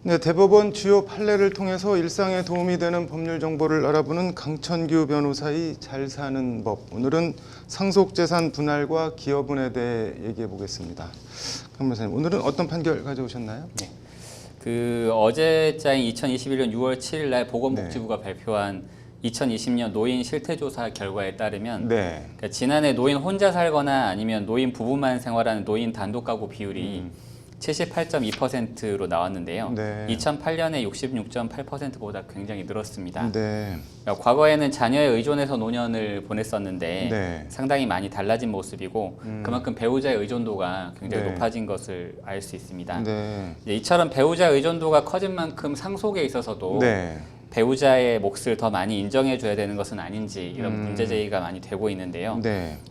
네, 대법원 주요 판례를 통해서 일상에 도움이 되는 법률 정보를 알아보는 강천규 변호사의 잘 사는 법. 오늘은 상속재산 분할과 기여분에 대해 얘기해 보겠습니다. 강 변호사님, 오늘은 어떤 판결 가져오셨나요? 네. 어제자인 2021년 6월 7일 날 보건복지부가 발표한 2020년 노인 실태조사 결과에 따르면 그러니까 지난해 노인 혼자 살거나 아니면 노인 부부만 생활하는 노인 단독가구 비율이 78.2%로 나왔는데요. 2008년에 66.8%보다 굉장히 늘었습니다. 그러니까 과거에는 자녀에 의존해서 노년을 보냈었는데 상당히 많이 달라진 모습이고 그만큼 배우자의 의존도가 굉장히 높아진 것을 알 수 있습니다. 이처럼 배우자 의존도가 커진 만큼 상속에 있어서도 배우자의 몫을 더 많이 인정해줘야 되는 것은 아닌지 이런 문제 제기가 많이 되고 있는데요.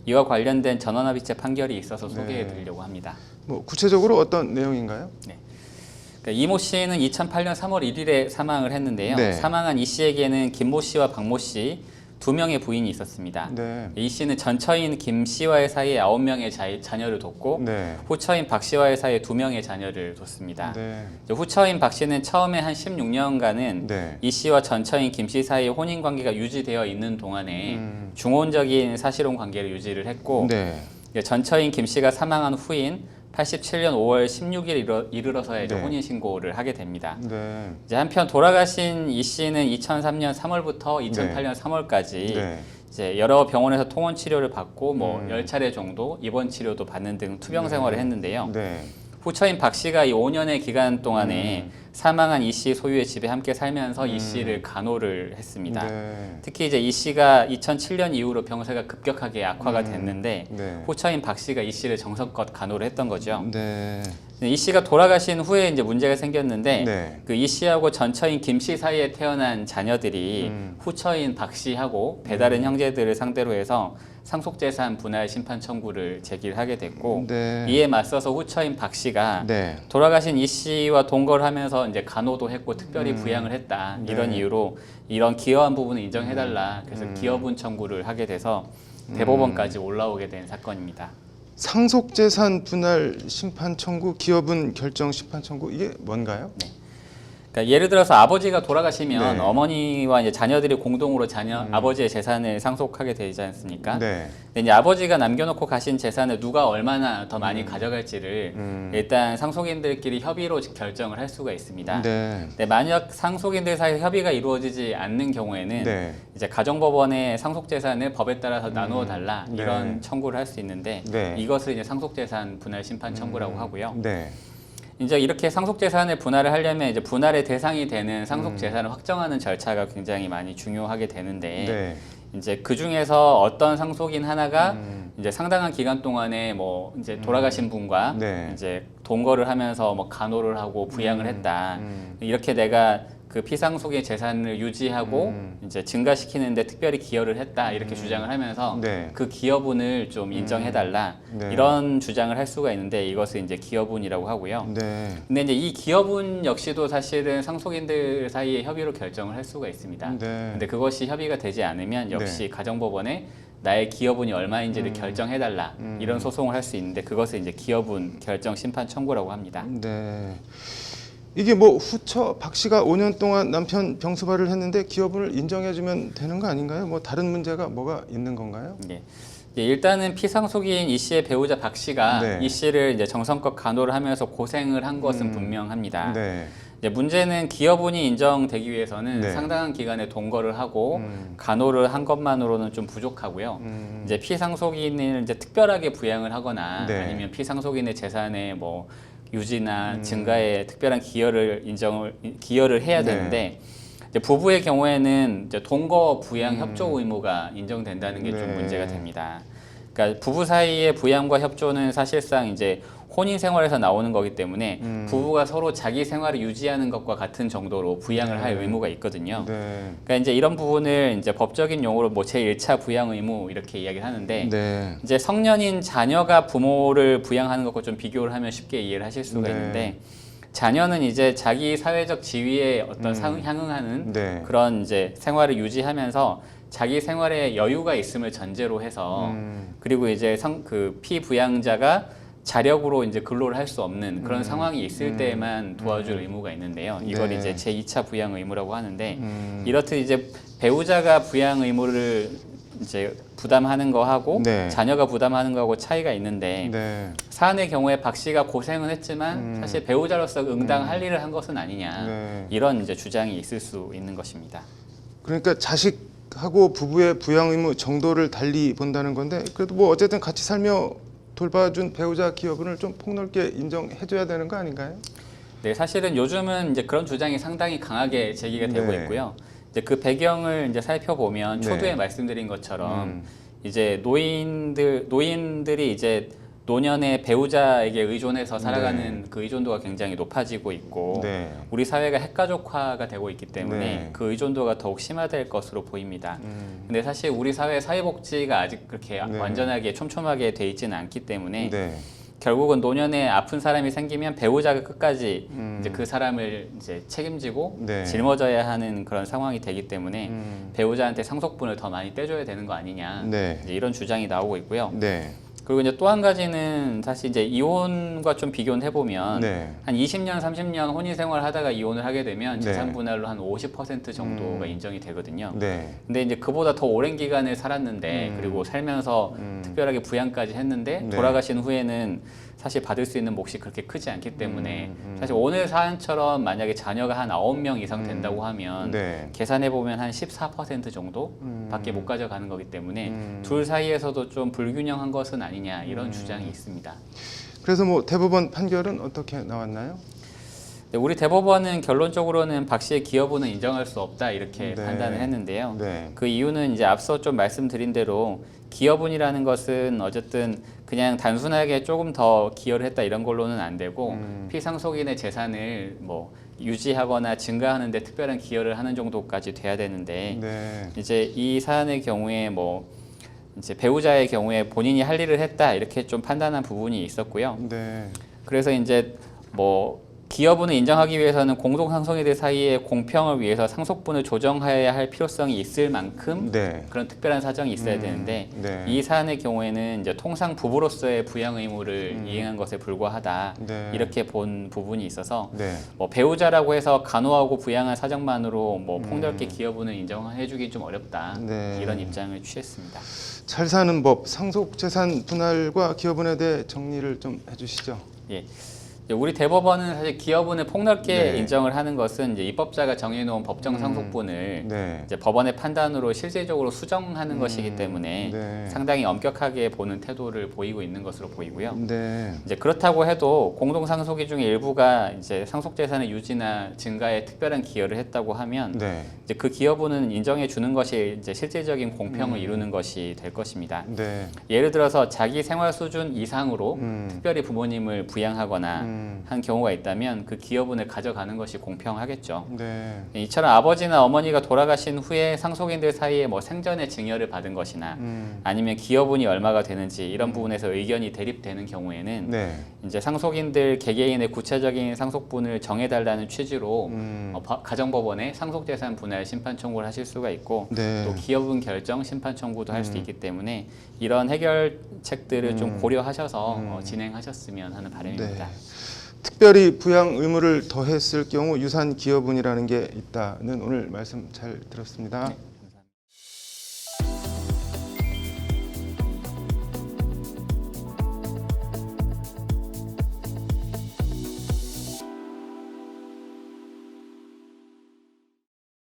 이와 관련된 전원합의체 판결이 있어서 소개해드리려고 합니다. 뭐 구체적으로 어떤 내용인가요? 그러니까 이모 씨는 2008년 3월 1일에 사망을 했는데요. 사망한 이 씨에게는 김모 씨와 박모 씨 두 명의 부인이 있었습니다. 이 씨는 전처인 김 씨와의 사이에 9명의 자녀를 뒀고 후처인 박 씨와의 사이에 2명의 자녀를 뒀습니다. 후처인 박 씨는 처음에 한 16년간은 이 씨와 전처인 김 씨 사이에 혼인 관계가 유지되어 있는 동안에 중혼적인 사실혼 관계를 유지를 했고 전처인 김 씨가 사망한 후인 87년 5월 16일 이르러서야 이제 혼인 신고를 하게 됩니다. 이제 한편 돌아가신 이 씨는 2003년 3월부터 2008년 3월까지 이제 여러 병원에서 통원 치료를 받고 뭐 10차례 정도 입원 치료도 받는 등 투병 생활을 했는데요. 후처인 박 씨가 이 5년의 기간 동안에 사망한 이 씨 소유의 집에 함께 살면서 이 씨를 간호를 했습니다. 특히 이제 이 씨가 2007년 이후로 병세가 급격하게 악화가 됐는데 후처인 박 씨가 이 씨를 정성껏 간호를 했던 거죠. 이 씨가 돌아가신 후에 이제 문제가 생겼는데 그 이 씨하고 전처인 김 씨 사이에 태어난 자녀들이 후처인 박 씨하고 배다른 형제들을 상대로 해서 상속재산 분할 심판 청구를 제기를 하게 됐고 이에 맞서서 후처인 박 씨가 돌아가신 이 씨와 동거를 하면서 이제 간호도 했고 특별히 부양을 했다 이런 이유로 이런 기여한 부분을 인정해달라 그래서 기여분 청구를 하게 돼서 대법원까지 올라오게 된 사건입니다. 상속재산 분할 심판 청구, 기여분 결정 심판 청구 이게 뭔가요? 그러니까 예를 들어서 아버지가 돌아가시면 어머니와 이제 자녀들이 공동으로 아버지의 재산을 상속하게 되지 않습니까? 근데 이제 아버지가 남겨놓고 가신 재산을 누가 얼마나 더 많이 가져갈지를 일단 상속인들끼리 협의로 결정을 할 수가 있습니다. 근데 만약 상속인들 사이 협의가 이루어지지 않는 경우에는 이제 가정법원에 상속재산을 법에 따라서 나누어 달라 이런 청구를 할 수 있는데 이것을 이제 상속재산 분할 심판 청구라고 하고요. 이제 이렇게 상속재산을 분할을 하려면 이제 분할의 대상이 되는 상속재산을 확정하는 절차가 굉장히 많이 중요하게 되는데 이제 그 중에서 어떤 상속인 하나가 이제 상당한 기간 동안에 뭐 이제 돌아가신 분과 이제 동거를 하면서 뭐 간호를 하고 부양을 했다. 이렇게 내가 그 피상속의 재산을 유지하고 이제 증가시키는데 특별히 기여를 했다 이렇게 주장을 하면서 그 기여분을 좀 인정해달라 이런 주장을 할 수가 있는데 이것을 이제 기여분이라고 하고요. 근데 이제 이 기여분 역시도 사실은 상속인들 사이에 협의로 결정을 할 수가 있습니다. 근데 그것이 협의가 되지 않으면 역시 가정법원에 나의 기여분이 얼마인지를 결정해달라 이런 소송을 할 수 있는데 그것을 이제 기여분 결정 심판 청구라고 합니다. 이게 뭐 후처 박 씨가 5년 동안 남편 병수발을 했는데 기여분을 인정해주면 되는 거 아닌가요? 뭐 다른 문제가 뭐가 있는 건가요? 일단은 피상속인 이 씨의 배우자 박 씨가 이 씨를 이제 정성껏 간호를 하면서 고생을 한 것은 분명합니다. 이제 문제는 기여분이 인정되기 위해서는 상당한 기간에 동거를 하고 간호를 한 것만으로는 좀 부족하고요. 이제 피상속인을 이제 특별하게 부양을 하거나 아니면 피상속인의 재산에 뭐 유지나 증가에 특별한 기여를 해야 되는데 이제 부부의 경우에는 이제 동거 부양 협조 의무가 인정된다는 게 좀 문제가 됩니다. 그러니까 부부 사이의 부양과 협조는 사실상 이제 혼인 생활에서 나오는 거기 때문에 부부가 서로 자기 생활을 유지하는 것과 같은 정도로 부양을 할 의무가 있거든요. 그러니까 이제 이런 부분을 이제 법적인 용어로 뭐 제1차 부양 의무 이렇게 이야기를 하는데 이제 성년인 자녀가 부모를 부양하는 것과 좀 비교를 하면 쉽게 이해를 하실 수가 있는데 자녀는 이제 자기 사회적 지위에 어떤 향응하는 그런 이제 생활을 유지하면서 자기 생활에 여유가 있음을 전제로 해서 그리고 이제 그 피부양자가 자력으로 이제 근로를 할 수 없는 그런 상황이 있을 때에만 도와줄 의무가 있는데요. 이걸 네. 이제 제2차 부양 의무라고 하는데 이렇듯 이제 배우자가 부양 의무를 이제 부담하는 거하고 네. 자녀가 부담하는 거하고 차이가 있는데 네. 사안의 경우에 박 씨가 고생은 했지만 사실 배우자로서 응당할 일을 한 것은 아니냐 네. 이런 이제 주장이 있을 수 있는 것입니다. 그러니까 자식하고 부부의 부양 의무 정도를 달리 본다는 건데 그래도 뭐 어쨌든 같이 살며 돌봐준 배우자 기여분을 좀 폭넓게 인정해줘야 되는 거 아닌가요? 네, 사실은 요즘은 이제 그런 주장이 상당히 강하게 제기가 되고 네. 있고요. 이제 그 배경을 이제 살펴보면 네. 초두에 말씀드린 것처럼 이제 노인들이 이제 노년의 배우자에게 의존해서 살아가는 그 의존도가 굉장히 높아지고 있고 네. 우리 사회가 핵가족화가 되고 있기 때문에 네. 그 의존도가 더욱 심화될 것으로 보입니다. 근데 사실 우리 사회 사회복지가 아직 그렇게 네. 완전하게 촘촘하게 돼 있지는 않기 때문에 네. 결국은 노년에 아픈 사람이 생기면 배우자가 끝까지 이제 그 사람을 이제 책임지고 네. 짊어져야 하는 그런 상황이 되기 때문에 배우자한테 상속분을 더 많이 떼줘야 되는 거 아니냐 네. 이제 이런 주장이 나오고 있고요. 네. 그리고 이제 또 한 가지는 사실 이제 이혼과 좀 비교를 해보면 네. 한 20년, 30년 혼인 생활을 하다가 이혼을 하게 되면 네. 재산 분할로 한 50% 정도가 인정이 되거든요. 네. 근데 이제 그보다 더 오랜 기간을 살았는데 그리고 살면서 특별하게 부양까지 했는데 네. 돌아가신 후에는 사실 받을 수 있는 몫이 그렇게 크지 않기 때문에 사실 오늘 사안처럼 만약에 자녀가 한 9명 이상 된다고 하면 네. 계산해 보면 한 14% 정도 밖에 못 가져가는 거기 때문에 둘 사이에서도 좀 불균형한 것은 아니냐 이런 주장이 있습니다. 그래서 뭐 대법원 판결은 어떻게 나왔나요? 네, 우리 대법원은 결론적으로는 박 씨의 기여분은 인정할 수 없다 이렇게 네. 판단을 했는데요. 네. 그 이유는 이제 앞서 좀 말씀드린 대로 기여분이라는 것은 어쨌든 그냥 단순하게 조금 더 기여를 했다 이런 걸로는 안 되고 피상속인의 재산을 뭐 유지하거나 증가하는 데 특별한 기여를 하는 정도까지 돼야 되는데 네. 이제 이 사안의 경우에 뭐 이제 배우자의 경우에 본인이 할 일을 했다 이렇게 좀 판단한 부분이 있었고요. 네. 그래서 이제 뭐 기여분을 인정하기 위해서는 공동 상속인들 사이의 공평을 위해서 상속분을 조정해야 할 필요성이 있을 만큼 네. 그런 특별한 사정이 있어야 되는데 네. 이 사안의 경우에는 이제 통상 부부로서의 부양 의무를 이행한 것에 불과하다 네. 이렇게 본 부분이 있어서 네. 뭐 배우자라고 해서 간호하고 부양한 사정만으로 뭐 폭넓게 기여분을 인정해주기 좀 어렵다 네. 이런 입장을 취했습니다. 잘 사는 법, 상속 재산 분할과 기여분에 대해 정리를 좀 해주시죠. 예. 이제 우리 대법원은 사실 기여분을 폭넓게 네. 인정을 하는 것은 이제 입법자가 정해놓은 법정 상속분을 네. 이제 법원의 판단으로 실질적으로 수정하는 것이기 때문에 네. 상당히 엄격하게 보는 태도를 보이고 있는 것으로 보이고요. 네. 이제 그렇다고 해도 공동 상속인 중에 일부가 이제 상속 재산의 유지나 증가에 특별한 기여를 했다고 하면 네. 이제 그 기여분은 인정해 주는 것이 이제 실질적인 공평을 이루는 것이 될 것입니다. 네. 예를 들어서 자기 생활 수준 이상으로 특별히 부모님을 부양하거나 한 경우가 있다면 그 기여분을 가져가는 것이 공평하겠죠. 네. 이처럼 아버지나 어머니가 돌아가신 후에 상속인들 사이에 뭐 생전에 증여를 받은 것이나 아니면 기여분이 얼마가 되는지 이런 부분에서 의견이 대립되는 경우에는 네. 이제 상속인들 개개인의 구체적인 상속분을 정해달라는 취지로 가정법원에 상속재산 분할 심판 청구를 하실 수가 있고 네. 또 기여분 결정 심판 청구도 할 수 있기 때문에 이런 해결책들을 좀 고려하셔서 진행하셨으면 하는 바람입니다. 네. 특별히 부양 의무를 더했을 경우 유산 기여분이라는 게 있다는 오늘 말씀 잘 들었습니다. 네.